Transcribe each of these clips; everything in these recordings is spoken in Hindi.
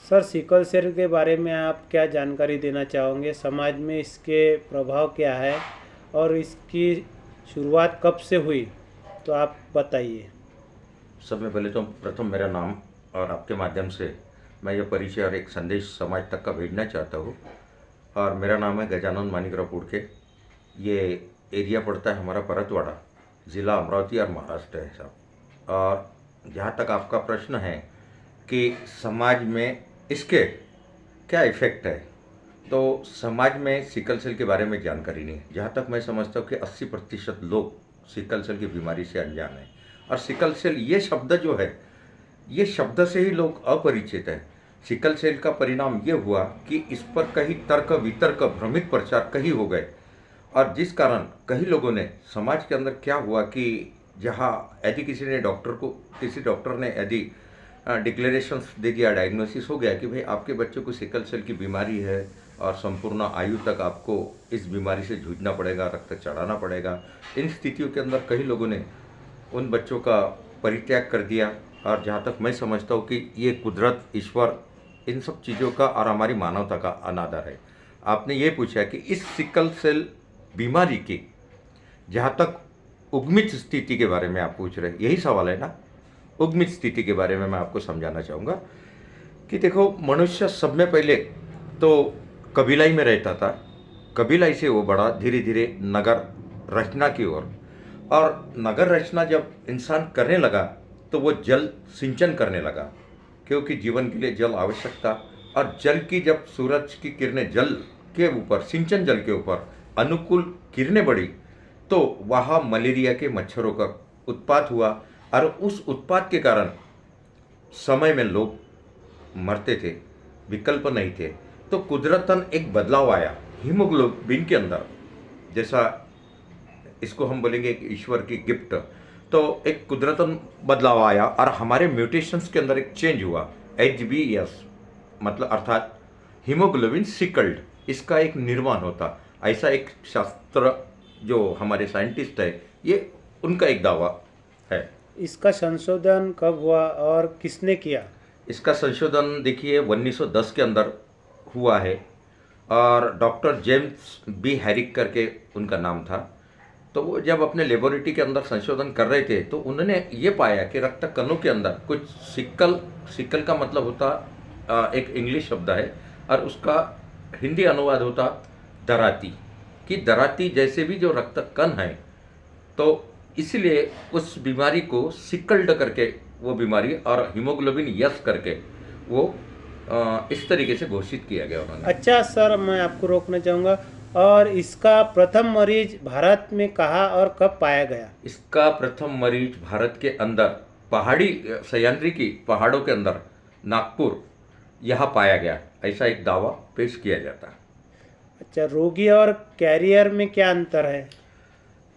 सर, सिकल सेल के बारे में आप क्या जानकारी देना चाहोगे? समाज में इसके प्रभाव क्या है और इसकी शुरुआत कब से हुई? तो आप बताइए। सबसे पहले तो प्रथम मेरा नाम और आपके माध्यम से मैं यह परिचय और एक संदेश समाज तक का भेजना चाहता हूँ। और मेरा नाम है गजानन मानिकराव पुड़के। ये एरिया पड़ता है हमारा परतवाड़ा, ज़िला अमरावती और महाराष्ट्र है साहब। और जहाँ तक आपका प्रश्न है कि समाज में इसके क्या इफ़ेक्ट है, तो समाज में सिकल सेल के बारे में जानकारी नहीं है। जहाँ तक मैं समझता हूँ कि 80% लोग सिकल सेल की बीमारी से अनजान हैं। और सिकल सेल ये शब्द जो है, ये शब्द से ही लोग अपरिचित हैं। सिकल सेल का परिणाम ये हुआ कि इस पर कई तर्क वितर्क भ्रमित प्रचार कहीं हो गए, और जिस कारण कई लोगों ने समाज के अंदर क्या हुआ कि जहाँ यदि किसी डॉक्टर ने यदि डिक्लेरेशंस दे दिया, डायग्नोसिस हो गया कि भाई आपके बच्चे को सिकल सेल की बीमारी है और संपूर्ण आयु तक आपको इस बीमारी से जूझना पड़ेगा, रक्त चढ़ाना पड़ेगा। इन स्थितियों के अंदर कई लोगों ने उन बच्चों का परित्याग कर दिया। और जहाँ तक मैं समझता हूँ कि ये कुदरत, ईश्वर, इन सब चीज़ों का और हमारी मानवता का अनादर है। आपने ये पूछा कि इस सिकल सेल बीमारी की जहाँ तक उद्गमित स्थिति के बारे में आप पूछ रहे हैं, यही सवाल है ना। उद्गमित स्थिति के बारे में मैं आपको समझाना चाहूँगा कि देखो, मनुष्य सब में पहले तो कबीलाई में रहता था। कबीलाई से वो बढ़ा धीरे धीरे नगर रचना की ओर। और नगर रचना जब इंसान करने लगा तो वो जल सिंचन करने लगा, क्योंकि जीवन के लिए जल आवश्यक था। और जल की जब सूरज की किरणें जल के ऊपर, सिंचन जल के ऊपर अनुकूल किरणें पड़ी, तो वहाँ मलेरिया के मच्छरों का उत्पात हुआ। और उस उत्पात के कारण समय में लोग मरते थे, विकल्प नहीं थे। तो कुदरतन एक बदलाव आया हीमोग्लोबिन के अंदर, जैसा इसको हम बोलेंगे एक ईश्वर की गिफ्ट। तो एक कुदरतन बदलाव आया और हमारे म्यूटेशंस के अंदर एक चेंज हुआ, HbS, मतलब अर्थात हीमोग्लोबिन सिकल्ड, इसका एक निर्माण होता। ऐसा एक शास्त्र जो हमारे साइंटिस्ट है, ये उनका एक दावा है। इसका संशोधन कब हुआ और किसने किया? इसका संशोधन देखिए 1910 के अंदर हुआ है, और डॉक्टर जेम्स बी हैरिक करके उनका नाम था। तो वो जब अपने लेबोरेटरी के अंदर संशोधन कर रहे थे तो उन्होंने ये पाया कि रक्त कणों के अंदर कुछ सिकल का मतलब होता एक इंग्लिश शब्द है, और उसका हिंदी अनुवाद होता दराती, कि दराती जैसे भी जो रक्त कण है। तो इसलिए उस बीमारी को सिकल्ड करके वो बीमारी, और हीमोग्लोबिन यस करके वो इस तरीके से घोषित किया गया उन्होंने। अच्छा सर, मैं आपको रोकना चाहूँगा। और इसका प्रथम मरीज भारत में कहाँ और कब पाया गया? इसका प्रथम मरीज भारत के अंदर पहाड़ी सह्याद्री की पहाड़ों के अंदर नागपुर यहाँ पाया गया, ऐसा एक दावा पेश किया जाता है। अच्छा, रोगी और कैरियर में क्या अंतर है?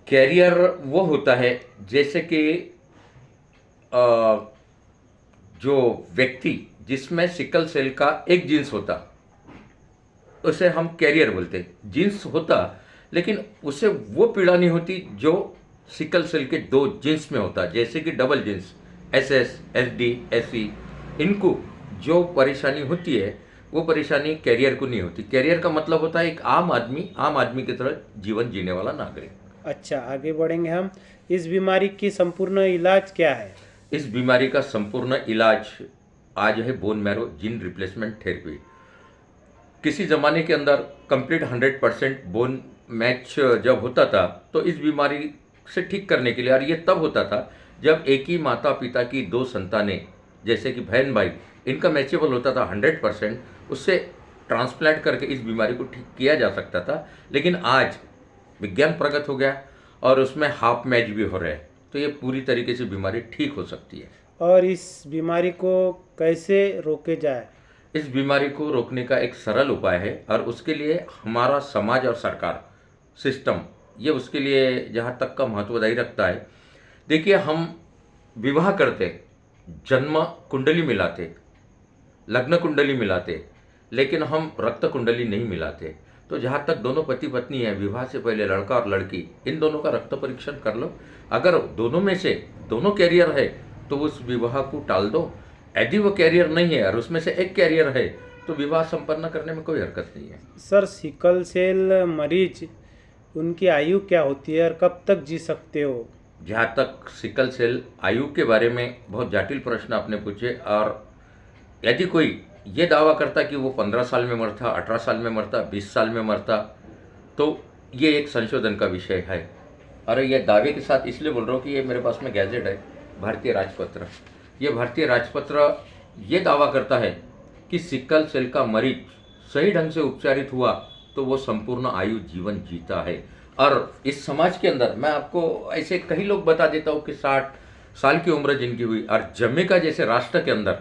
कैरियर वो होता है जैसे कि जो व्यक्ति जिसमें सिकल सेल का एक जीन्स होता, उसे हम कैरियर बोलते हैं। जीन्स होता लेकिन उसे वो पीड़ा नहीं होती जो सिकल सेल के दो जीन्स में होता, जैसे कि double genes SS, SD, SE, इनको जो परेशानी होती है वो परेशानी कैरियर को नहीं होती। कैरियर का मतलब होता है एक आम आदमी की तरह जीवन जीने वाला नागरिक। अच्छा, आगे बढ़ेंगे हम। इस बीमारी की संपूर्ण इलाज क्या है? इस बीमारी का संपूर्ण इलाज आज है bone marrow gene replacement therapy. किसी ज़माने के अंदर कंप्लीट 100% बोन मैच जब होता था, तो इस बीमारी से ठीक करने के लिए, और ये तब होता था जब एक ही माता पिता की दो संतानें, जैसे कि बहन भाई, इनका मैचेबल होता था 100%, उससे ट्रांसप्लांट करके इस बीमारी को ठीक किया जा सकता था। लेकिन आज विज्ञान प्रगत हो गया और उसमें हाफ मैच भी हो रहे हैं, तो ये पूरी तरीके से बीमारी ठीक हो सकती है। और इस बीमारी को कैसे रोके जाए? इस बीमारी को रोकने का एक सरल उपाय है, और उसके लिए हमारा समाज और सरकार सिस्टम, ये उसके लिए जहाँ तक का महत्वदायी रखता है। देखिए, हम विवाह करते, जन्म कुंडली मिलाते, लग्न कुंडली मिलाते, लेकिन हम रक्त कुंडली नहीं मिलाते। तो जहाँ तक दोनों पति पत्नी हैं, विवाह से पहले लड़का और लड़की, इन दोनों का रक्त परीक्षण कर लो। अगर दोनों में से दोनों कैरियर है तो उस विवाह को टाल दो। यदि वो कैरियर नहीं है और उसमें से एक कैरियर है तो विवाह संपन्न करने में कोई हरकत नहीं है। सर सिकल सेल मरीज उनकी आयु क्या होती है और कब तक जी सकते हो? जहाँ तक सिकल सेल आयु के बारे में बहुत जटिल प्रश्न आपने पूछे, और यदि कोई ये दावा करता कि वो 15 साल में मरता, 18 साल में मरता, 20 साल में मरता, तो ये एक संशोधन का विषय है। और ये दावे के साथ इसलिए बोल रहा हूँ कि ये मेरे पास में गैजेट है, भारतीय राजपत्र। ये भारतीय राजपत्र ये दावा करता है कि सिकल सेल का मरीज सही ढंग से उपचारित हुआ तो वो संपूर्ण आयु जीवन जीता है। और इस समाज के अंदर मैं आपको ऐसे कई लोग बता देता हूँ कि 60 साल की उम्र जिनकी हुई, और जमैका जैसे राष्ट्र के अंदर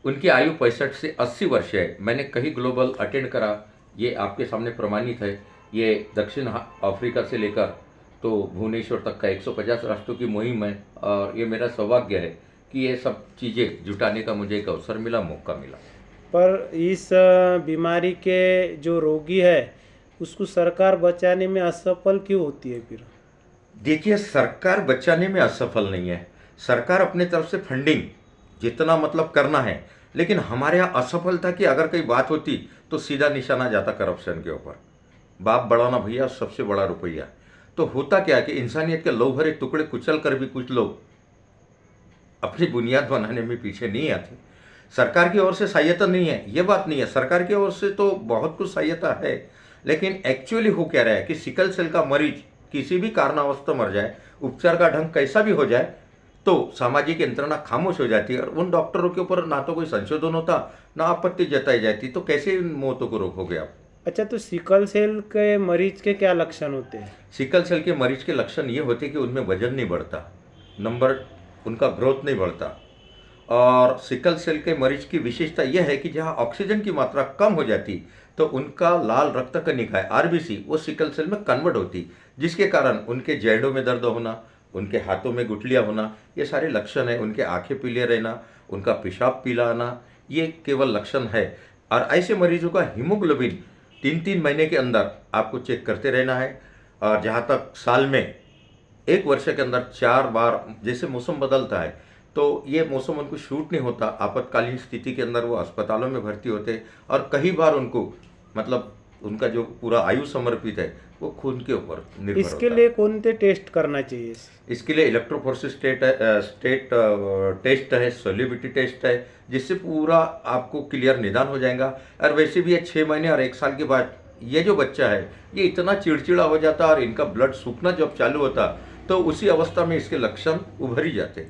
उनकी आयु 65 से 80 वर्ष है। मैंने कई ग्लोबल अटेंड करा, ये आपके सामने प्रमाणित है। ये दक्षिण अफ्रीका से लेकर तो भुवनेश्वर तक का 150 राष्ट्रों की मुहिम है, और ये मेरा सौभाग्य है कि ये सब चीज़ें जुटाने का मुझे एक अवसर मिला, मौका मिला। पर इस बीमारी के जो रोगी है उसको सरकार बचाने में असफल क्यों होती है फिर? देखिए, सरकार बचाने में असफल नहीं है। सरकार अपने तरफ से फंडिंग जितना मतलब करना है, लेकिन हमारे यहाँ असफलता की अगर कोई बात होती तो सीधा निशाना जाता करप्शन के ऊपर। बाप बढ़ाना भैया सबसे बड़ा रुपया। तो होता क्या है कि इंसानियत के लौ भरे टुकड़े कुचल कर भी कुछ लोग अपनी बुनियाद बनाने में पीछे नहीं आते। सरकार की ओर से सहायता नहीं है, ये बात नहीं है। सरकार की ओर से तो बहुत कुछ सहायता है, लेकिन एक्चुअली हो क्या रहा है कि सिकल सेल का मरीज किसी भी कारणवश मर जाए, उपचार का ढंग कैसा भी हो जाए, तो सामाजिक यंत्रणा खामोश हो जाती है और उन डॉक्टरों के ऊपर ना तो कोई संशोधन होता, ना आपत्ति जताई जाती। तो कैसे इन मौतों को रोकोगे आप? अच्छा, तो सिकल सेल के मरीज के क्या लक्षण होते हैं? सिकल सेल के मरीज के लक्षण ये होते कि उनमें वजन नहीं बढ़ता, नंबर उनका ग्रोथ नहीं बढ़ता। और सिकल सेल के मरीज की विशेषता यह है कि जहाँ ऑक्सीजन की मात्रा कम हो जाती तो उनका लाल रक्त कणिकाएं आरबीसी वो सिकल सेल में कन्वर्ट होती, जिसके कारण उनके जैड़ों में दर्द होना, उनके हाथों में गुठलियाँ होना, ये सारे लक्षण है। उनके आंखें पीले रहना, उनका पेशाब पीला आना, ये केवल लक्षण है। और ऐसे मरीजों का हीमोग्लोबिन 3-3 महीने के अंदर आपको चेक करते रहना है। और जहाँ तक साल में 1 वर्ष के अंदर 4 बार, जैसे मौसम बदलता है तो ये मौसम उनको शूट नहीं होता, आपातकालीन स्थिति के अंदर वो अस्पतालों में भर्ती होते, और कई बार उनको मतलब उनका जो पूरा आयु समर्पित है वो खून के ऊपर निर्भर इसके होता लिए कौन से टेस्ट करना चाहिए? है। इसके लिए इलेक्ट्रोफोरेसिस स्टेट टेस्ट है, सोलिबिलिटी टेस्ट है, जिससे पूरा आपको क्लियर निदान हो जाएगा। और वैसे भी ये 6 महीने और 1 साल के बाद ये जो बच्चा है ये इतना चिड़चिड़ा हो जाता और इनका ब्लड सूखना जब चालू होता तो उसी अवस्था में इसके लक्षण उभर ही जाते।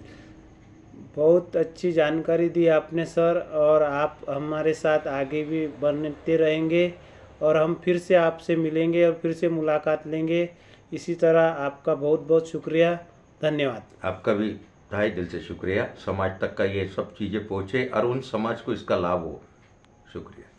बहुत अच्छी जानकारी दी आपने सर, और आप हमारे साथ आगे भी बनते रहेंगे और हम फिर से आपसे मिलेंगे और फिर से मुलाकात लेंगे। इसी तरह आपका बहुत बहुत शुक्रिया, धन्यवाद। आपका भी तहे दिल से शुक्रिया। समाज तक का ये सब चीज़ें पहुँचे और उन समाज को इसका लाभ हो। शुक्रिया।